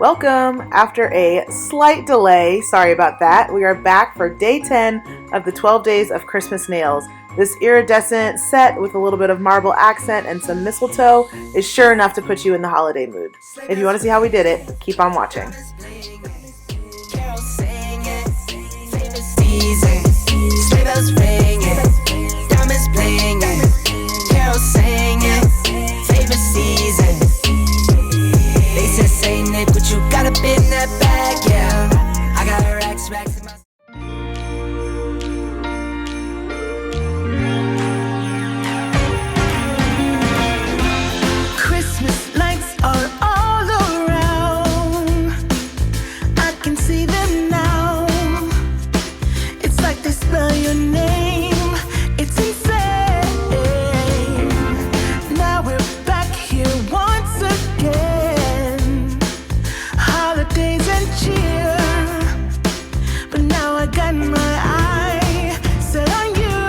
Welcome! After a slight delay, sorry about that, we are back for day 10 of the 12 days of Christmas nails. This iridescent set with a little bit of marble accent and some mistletoe is sure enough to put you in the holiday mood. If you want to see how we did it, keep on watching. You got a bit in that bag, yeah. I got racks in my... Christmas lights are all around. I can see them now. It's like they spell your name. It's insane. Now we're back here once again. Holidays and cheer, but now I got my eye set on you.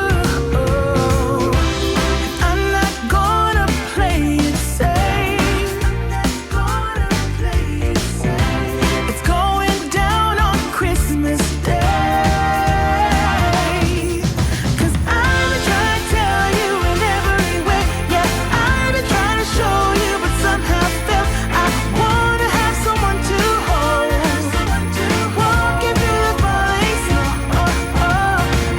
I'm not gonna play it safe. It's going down on Christmas Day. 'Cause I've been trying to tell you in every way. Yeah, I've been trying to show you, but somehow felt I wanna have someone to hold. Walking through the falling snow.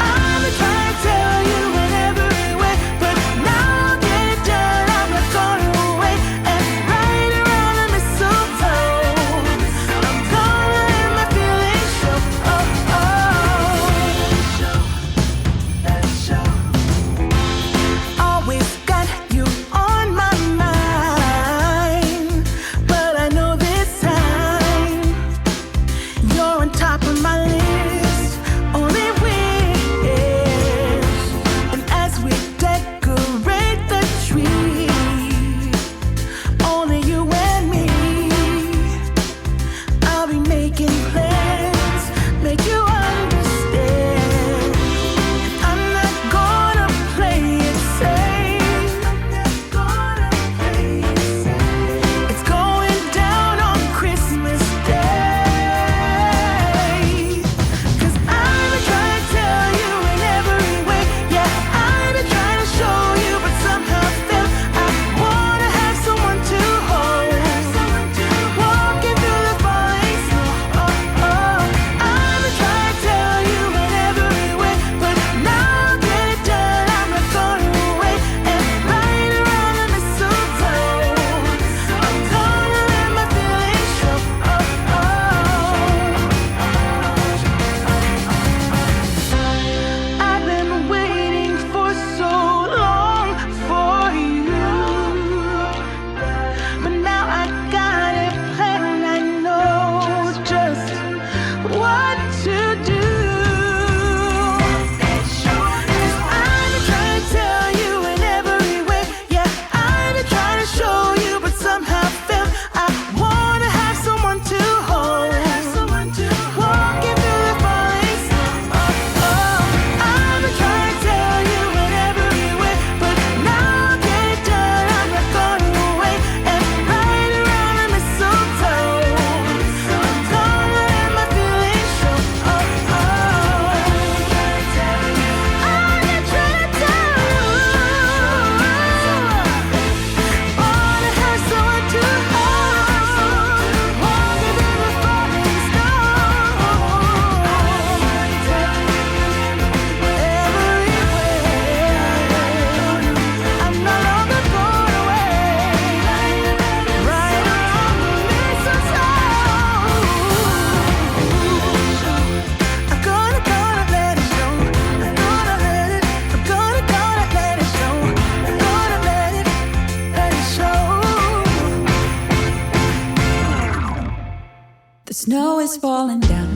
I've been trying to tell you in every way, but now I'll get it done. I'm not gonna wait and right around the mistletoe. I'm gonna let my feelings show. Always got you on my mind, but I know this time you're on top of my list. Only wish. And as we decorate the tree, only you and me, I'll be making plans, make you understand. I'm not gonna play it safe. It's going down on Christmas Day. 'Cause I've been trying to tell you in every way. Yeah, I've been trying to show you, but somehow felt I wanna have someone to hold. Walking through the falling snow. I've been trying to tell you in every way, but now I'll get it done. I'm not gonna wait and right around the mistletoe. I'm gonna let my feelings show. I've been waiting for so long for you, but now I got it planned. I know just what to do. 'Cause I've been trying to tell you in every way. Yeah, I've been trying to show you, but somehow felt I wanna have someone to hold. Walking through the falling snow. I've been trying to tell you in every way, but now I'll get it done. I'm not gonna wait and right around the mistletoe. I'm gonna let my feelings show. I'm trying to tell you. Wanna have someone to hold. Walking through the falling snow. I'm no longer going away. Right around the mistletoe. I'm gonna let it show. I'm gonna let it show. I'm gonna let it show. The snow is falling down.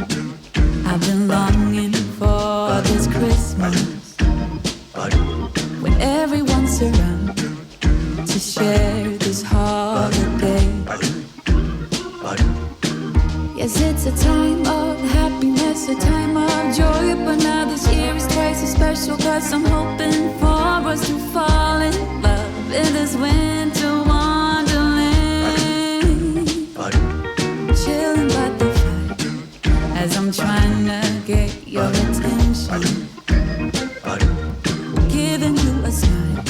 I've been longing for this Christmas when everyone's around to share this holiday. Yes, it's a time of happiness, a time of joy, but now this year is twice as special 'cause I'm hoping for us to fall in love in this winter wonderland. I'm trying to get your attention. Giving you a smile,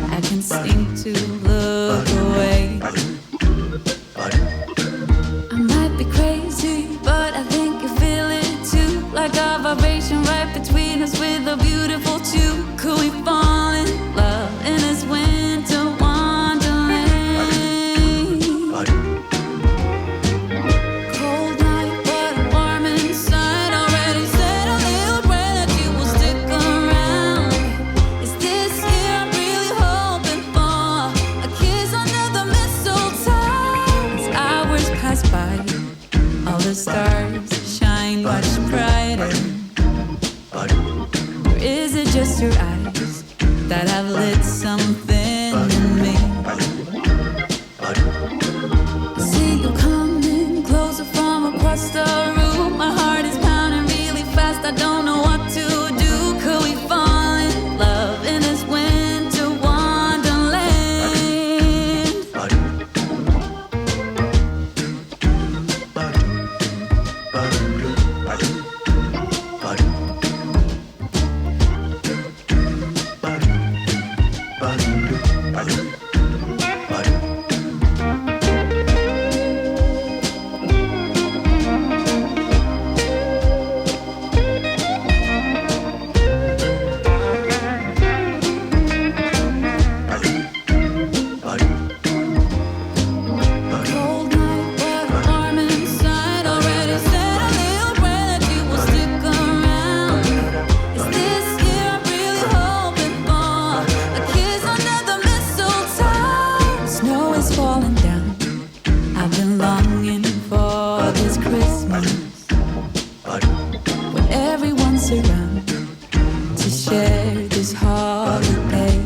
I can seem to look away. I might be crazy, but I think you feel it too. Like a vibration right between us with a beautiful two. Could we fall in love in this winter wonderland? Cold night, but I'm warm inside. Already said a little prayer that you will stick around. Is this year I'm really hoping for a kiss under the mistletoe? As hours pass by, all the stars shine much brighter. Or is it just your eyes that have lit something in me? I see you coming closer from across the room. My heart is pounding really fast, I don't know what to do. Could we fall in love in this winter wonderland? Cold night, but I'm warm inside. Already said a little prayer that you will stick around. Is this year I'm really hoping for a kiss under the mistletoe? Snow is falling down. I've been longing for this Christmas when everyone's around to share this holiday.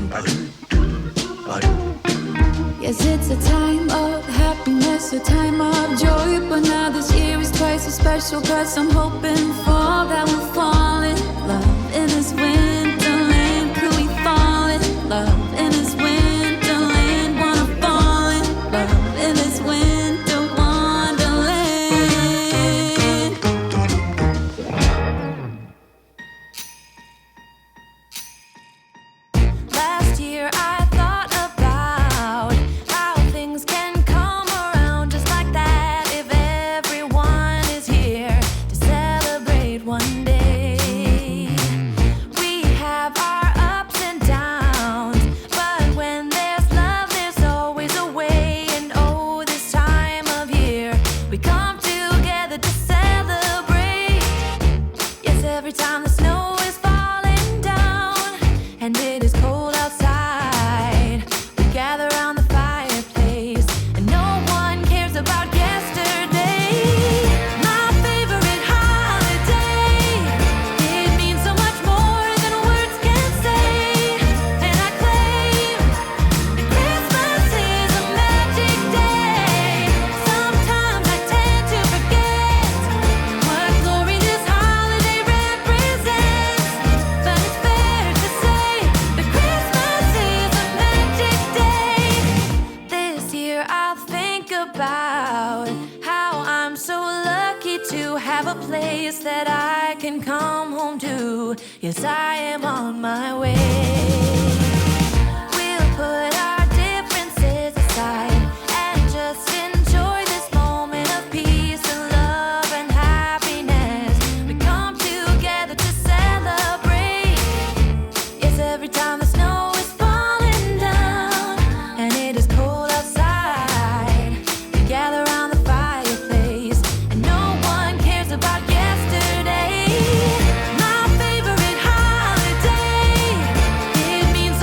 Yes, it's a time of happiness, a time of joy. But now this year is twice as special, 'cause I'm hoping for that we'll fall in love in this winterland. Could we fall in love in this winterland? Wanna fall in love in this winter wonderland. Last year I thought about how things can come around just like that if everyone is here to celebrate one day. We have our ups and downs, but when there's love, there's always a way. And oh, this time of year, we come together to celebrate. Yes, every time the snow is falling down and it is cold outside, we gather around the fireplace and no one cares about yesterday. My favorite holiday, it means so much more than words can say. And I claim that Christmas is a magic day. Sometimes I tend to forget what glory this holiday represents, but it's fair to say that Christmas is a magic day. This year I'll think about how I'm so lucky to have a place that I can come home to. Yes, I am on my way. We'll put our differences aside and just enjoy this moment of peace and love and happiness. We come together to celebrate. Yes, every time the snow is falling down and it is cold outside, we gather around the fireplace and no one cares about yesterday. My favorite holiday, it means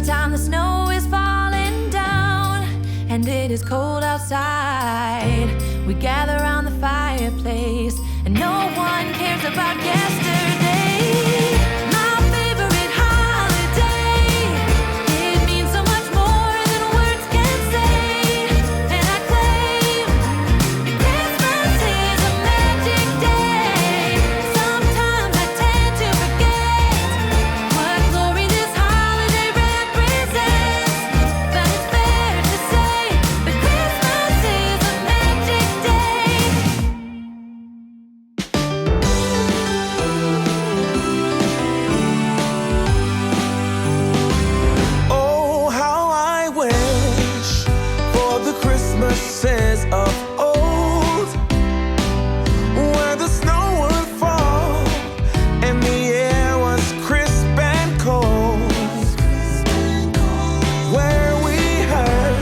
Every time the snow is falling down and it is cold outside, we gather around the fireplace and no one cares about yesterday. My favorite holiday, it means so much more than words can say. And I claim that Christmas is a magic day. Sometimes I tend to forget what glory this holiday represents, but it's fair to say that Christmas is a magic day. Oh, how I wish for the Christmases of old, where the snow would fall and the air was crisp and cold, where we heard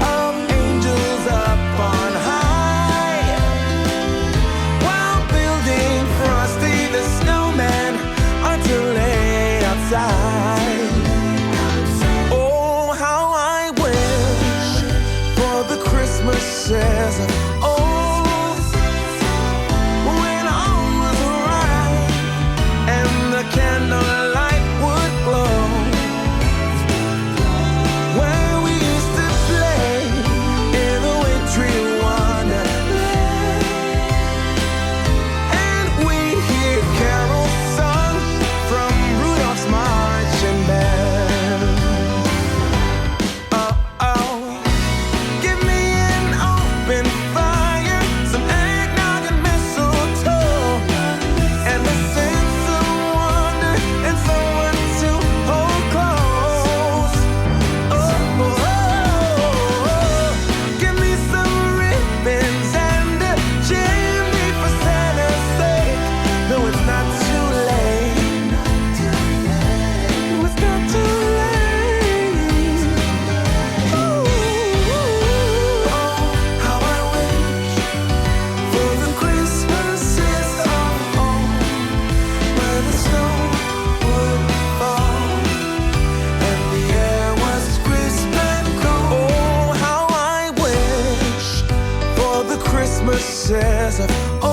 of angels up on high while building Frosty the Snowman until late outside. Oh, how I wish for the Christmases of old, when all was right and the candlelight would glow, where we used to play in the wintry wonderland, and we hear carols sung from Rudolph's marching band. Oh, oh, give me an open fire, some eggnog and mistletoe, and the sense of wonder and someone to hold close. Oh, oh, oh, give me some ribbons and a chimney for Santa's sake. No, it's not too late. No, it's not too late. Ooh, oh, how I wish for the Christmases of old, where the snow would fall and the air was crisp and cold. Oh, how I wish for the Christmases of old,